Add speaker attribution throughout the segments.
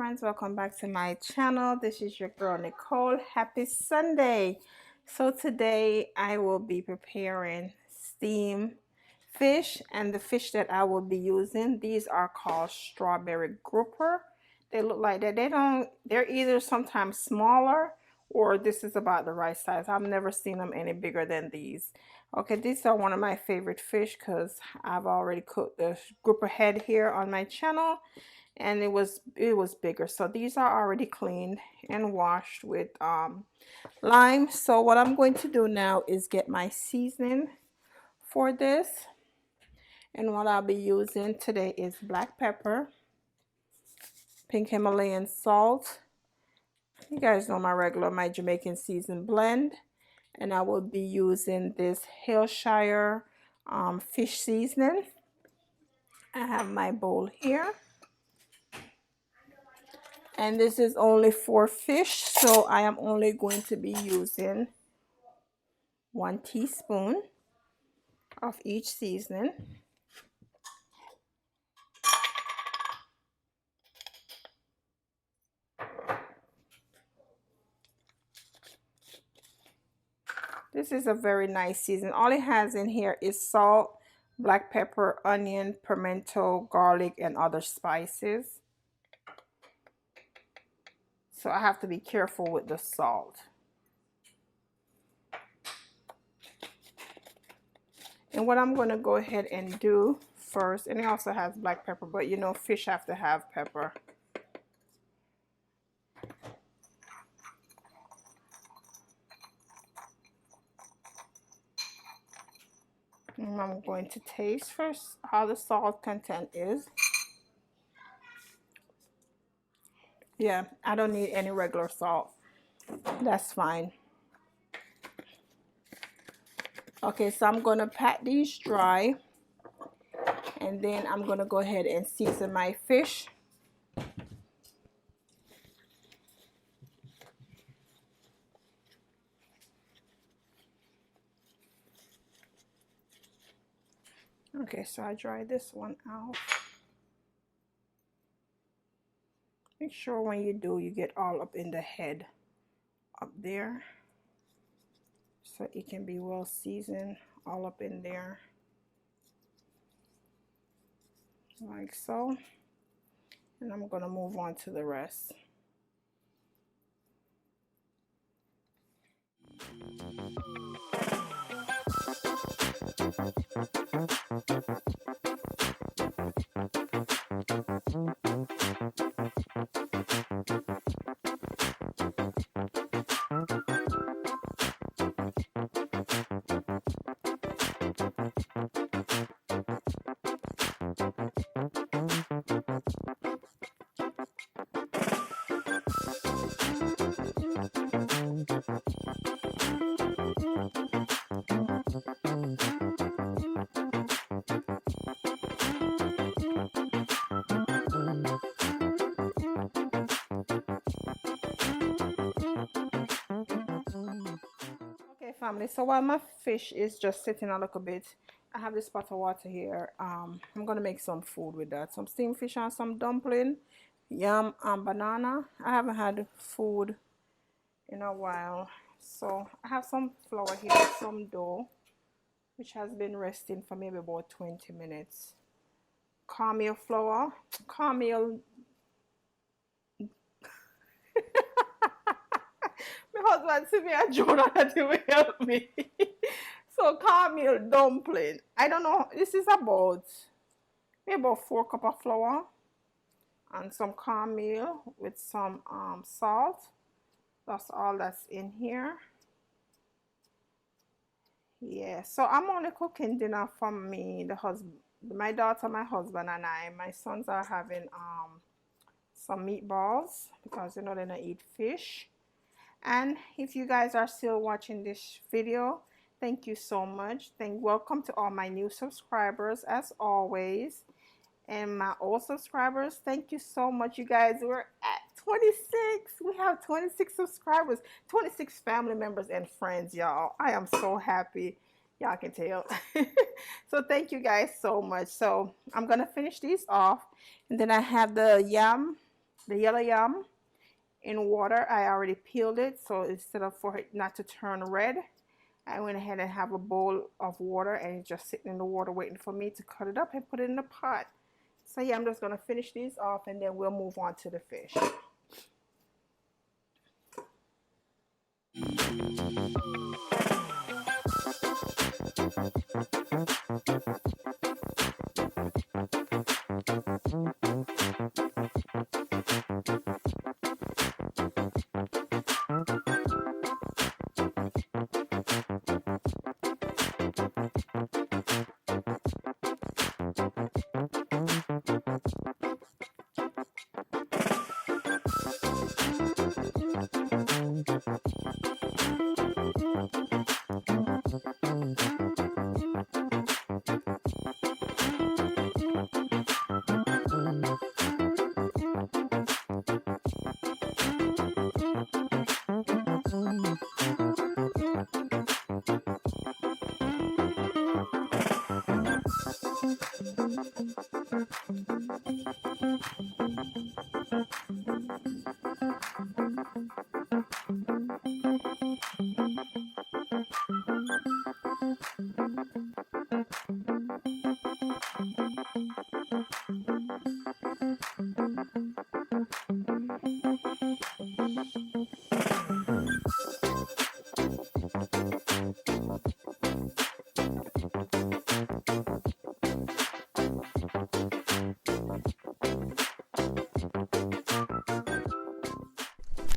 Speaker 1: friends, welcome back to my channel. This is your girl Nicole. Happy Sunday. So today I will be preparing steamed fish, and the fish that I will be using, these are called strawberry grouper. They look like that. They're either sometimes smaller or this is about the right size. I've never seen them any bigger than these. Okay, these are one of my favorite fish because I've already cooked the grouper head here on my channel, and it was bigger. So these are already cleaned and washed with lime. So what I'm going to do now is get my seasoning for this, and what I'll be using today is black pepper, pink Himalayan salt, you guys know my Jamaican seasoned blend, and I will be using this Hillshire fish seasoning. I have my bowl here, and this is only for fish, so I am only going to be using 1 teaspoon of each seasoning. This is a very nice season. All it has in here is salt, black pepper, onion, pimento, garlic, and other spices. So I have to be careful with the salt. And what I'm going to go ahead and do first, and it also has black pepper, but you know fish have to have pepper. And I'm going to taste first how the salt content is. Yeah, I don't need any regular salt. That's fine. Okay, so I'm going to pat these dry, and then I'm going to go ahead and season my fish. Okay, so I dry this one out. Make sure when you do, you get all up in the head up there, so it can be well seasoned all up in there, like so. And I'm going to move on to the rest. Family, so while my fish is just sitting a little bit, I have this pot of water here. I'm gonna make some food with that, some steamed fish and some dumpling, yam and banana. I haven't had food in a while, so I have some flour here, some dough which has been resting for maybe about 20 minutes. Cornmeal flour, cornmeal. My husband see me and Jonah that he will help me. So cornmeal dumpling. I don't know. This is about maybe about 4 cups of flour and some cornmeal with some salt. That's all that's in here. Yeah. So I'm only cooking dinner for me, the husband, my daughter, my husband, and I. My sons are having some meatballs because you know they don't eat fish. And if you guys are still watching this video, thank you so much. Welcome to all my new subscribers as always, and my old subscribers, thank you so much. You guys, we're at 26. We have 26 subscribers, 26 family members and friends, y'all. I am so happy. Y'all can tell. So thank you guys so much. So I'm gonna finish these off, and then I have the yam the yellow yam in water. I already peeled it, so instead of for it not to turn red, I went ahead and have a bowl of water and it's just sitting in the water waiting for me to cut it up and put it in the pot. So yeah, I'm just gonna finish these off and then we'll move on to the fish.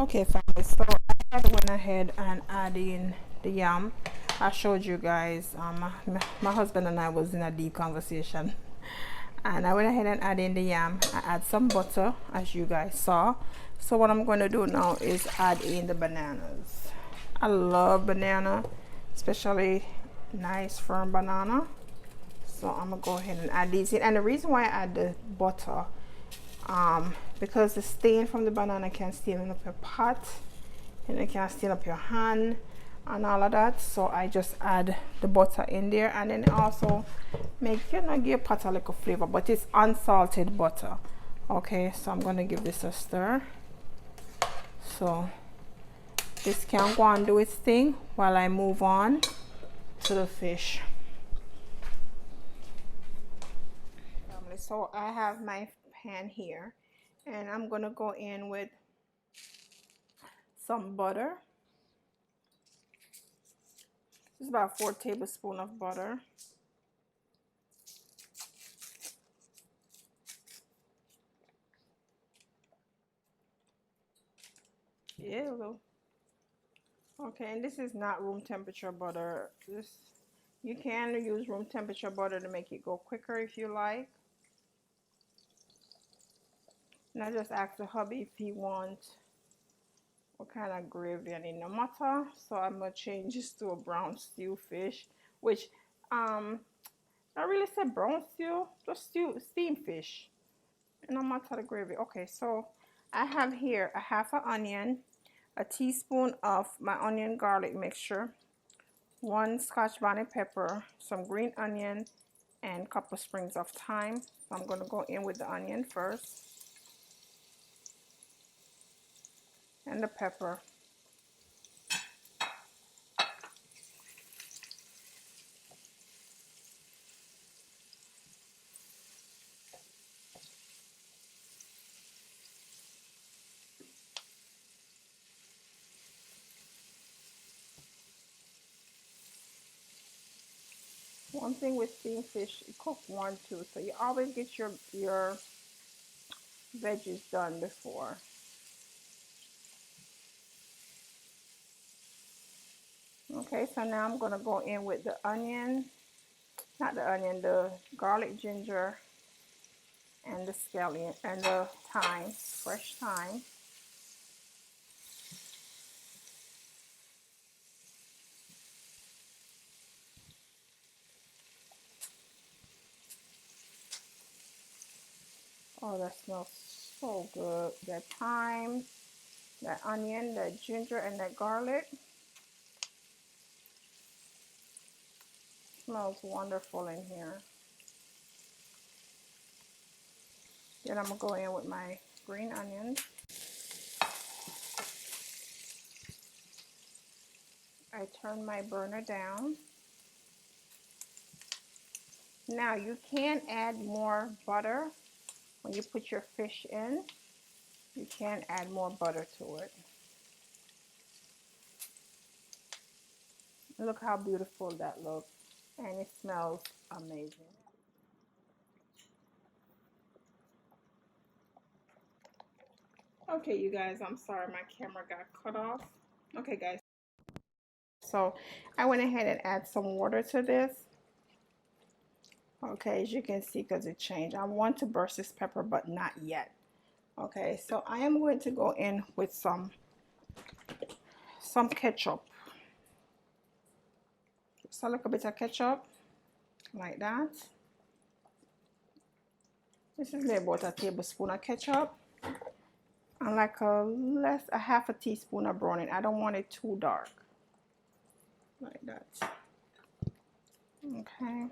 Speaker 1: Okay, family, so I had went ahead and add in the yam. I showed you guys, my husband and I was in a deep conversation. And I went ahead and add in the yam. I add some butter, as you guys saw. So what I'm going to do now is add in the bananas. I love banana, especially nice firm banana. So I'm going to go ahead and add these in. And the reason why I add the butter, because the stain from the banana can stain up your pot and it can stain up your hand and all of that. So I just add the butter in there, and then also make, you know, give your pot a little flavor, but it's unsalted butter. Okay, so I'm gonna give this a stir. So this can go and do its thing while I move on to the fish. So I have my pan here and I'm gonna go in with some butter. It's about 4 tablespoons of butter. Ew. Okay, and this is not room temperature butter. You can use room temperature butter to make it go quicker if you like. And I just asked the hubby if he wants what kind of gravy I need, no matter. So I'm gonna change this to a brown stew fish, which I really said brown stew, just steamed fish. No matter the gravy. Okay, so I have here a half an onion, a teaspoon of my onion garlic mixture, 1 Scotch Bonnet pepper, some green onion, and a couple of sprigs of thyme. So I'm going to go in with the onion first and the pepper. One thing with steamed fish, you cook 1, 2, so you always get your veggies done before. Okay, so now I'm going to go in with the onion, not the onion, the garlic, ginger, and the scallion, and the thyme, fresh thyme. Oh, that smells so good. That thyme, that onion, that ginger, and that garlic. Smells wonderful in here. Then I'm going to go in with my green onions. I turn my burner down. Now you can add more butter when you put your fish in. You can add more butter to it. Look how beautiful that looks, and it smells amazing. Okay, you guys, I'm sorry my camera got cut off. Okay, guys, so I went ahead and add some water to this. Okay, as you can see, because it changed. I want to burst this pepper, but not yet. Okay, so I am going to go in with some ketchup. Just a little bit of ketchup, like that. This is about a tablespoon of ketchup. And like a half a teaspoon of browning. I don't want it too dark. Like that. Okay.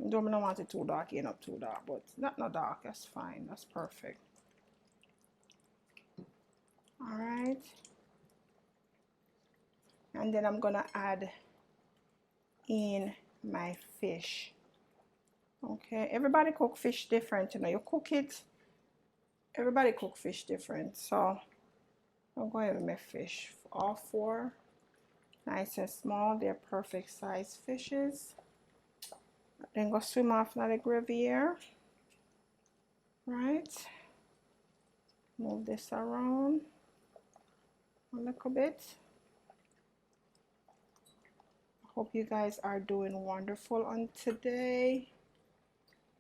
Speaker 1: Don't want it too dark, not too dark, but not dark, that's fine. That's perfect. Alright. And then I'm gonna add in my fish. Okay, everybody cook fish different, you cook it. Everybody cook fish different. So I'm going with my fish. All four, nice and small. They're perfect size fishes. Then go swim off in the gravy here. Right. Move this around a little bit. Hope you guys are doing wonderful on today.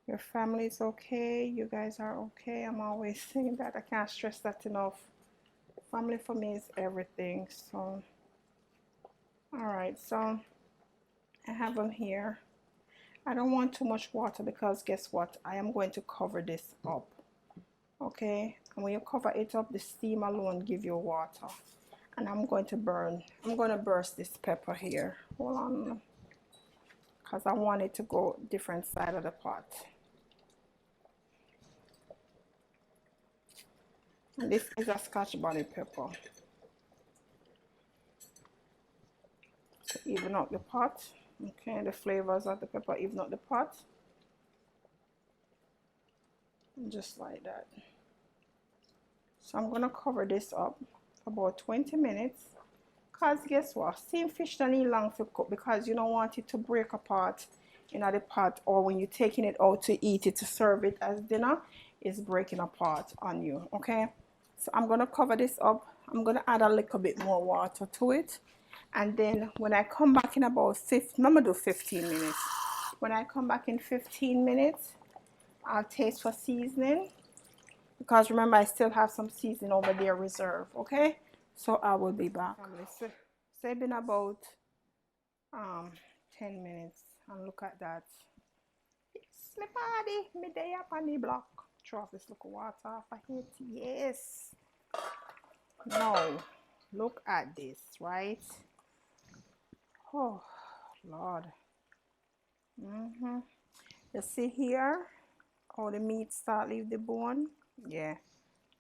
Speaker 1: Your family is okay. You guys are okay. I'm always saying that. I can't stress that enough. Family for me is everything. So, all right. So I have them here. I don't want too much water because guess what? I am going to cover this up. Okay. And when you cover it up, the steam alone give you water. And I'm going to burst this pepper here. Hold on. Because I want it to go different side of the pot. And this is a Scotch Bonnet pepper. To even out the pot. Okay, the flavors of the pepper even out the pot. Just like that. So I'm going to cover this up for about 20 minutes. Because guess what? Steamed fish don't need long to cook because you don't want it to break apart in the pot, or when you're taking it out to eat it, to serve it as dinner, it's breaking apart on you. Okay, so I'm going to cover this up. I'm going to add a little bit more water to it. And then when I come back in about 15, I'm going to do 15 minutes. When I come back in 15 minutes, I'll taste for seasoning. Because remember, I still have some seasoning over there reserved. Okay, so I will be back. So it's been about 10 minutes. And look at that. It's my body. Me day up on the block. Throw off this little water off of it. Yes. Now, look at this, right? Oh, Lord. You see here how the meat start leave the bone? Yeah.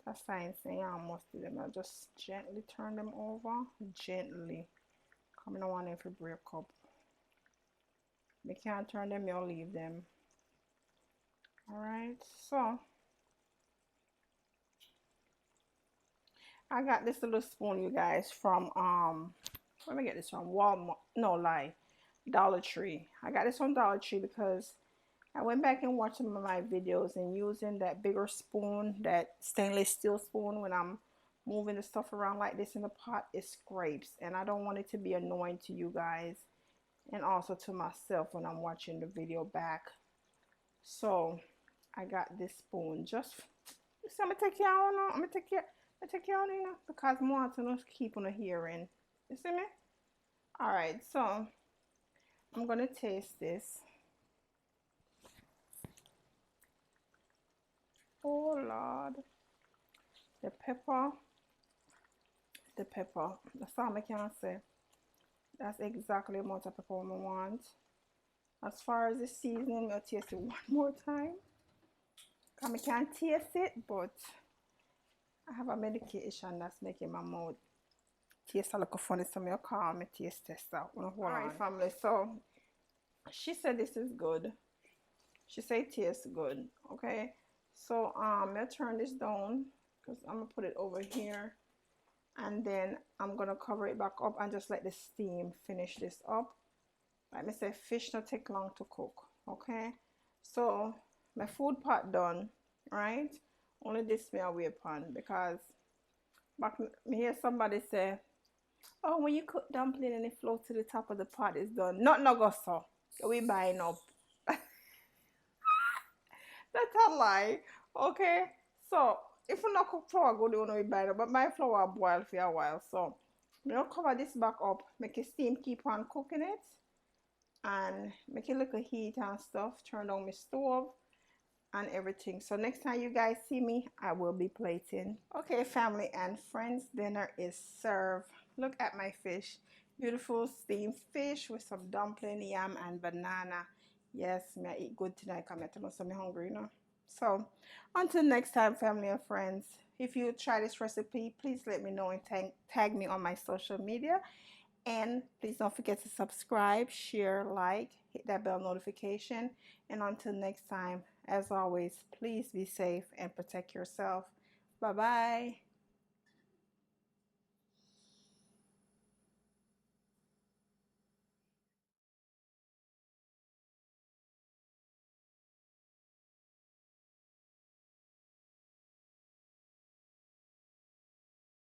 Speaker 1: That's fine. Saying almost do them. I'll just gently turn them over. Gently. Coming on in for break up. We can't turn them, you'll leave them. Alright, so I got this little spoon, you guys, from where did I get this from? Walmart. No lie, Dollar Tree. I got this from Dollar Tree because I went back and watched some of my videos, and using that bigger spoon, that stainless steel spoon, when I'm moving the stuff around like this in the pot, it scrapes, and I don't want it to be annoying to you guys and also to myself when I'm watching the video back. So I got this spoon just, so I'm gonna take y'all on. I'm gonna take y'all on, because I want to keep on hearing. You see me? All right, so I'm gonna taste this. Oh Lord, the pepper. That's all I can say. That's exactly the amount of pepper I want. As far as the seasoning, I'll taste it one more time. I can't taste it, but I have a medication that's making my mouth taste a little funny, so I'll call my taste tester. Alright, family, so she said this is good. She said it tastes good. Okay, so I'll turn this down because I'm gonna put it over here, and then I'm gonna cover it back up and just let the steam finish this up. Like I say, fish don't take long to cook. Okay, so my food pot done, right? Only this me away upon because back me hear somebody say, oh, when you cook dumpling and it floats to the top of the pot, it's done. Not no go so. We buying up. That's a lie. Okay. So if we not cook flour good, you know we buy it. But my flour boil for a while. So I'm gonna cover this back up, make it steam, keep on cooking it, and make it look a heat and stuff. Turn down my stove and everything. So next time you guys see me, I will be plating. Okay, family and friends, dinner is served. Look at my fish. Beautiful steamed fish with some dumpling, yam, and banana. Yes, me I eat good tonight because I'm so hungry, you know. So until next time, family and friends, if you try this recipe, please let me know and tag me on my social media. And please don't forget to subscribe, share, like, hit that bell notification. And until next time, as always, please be safe and protect yourself. Bye bye.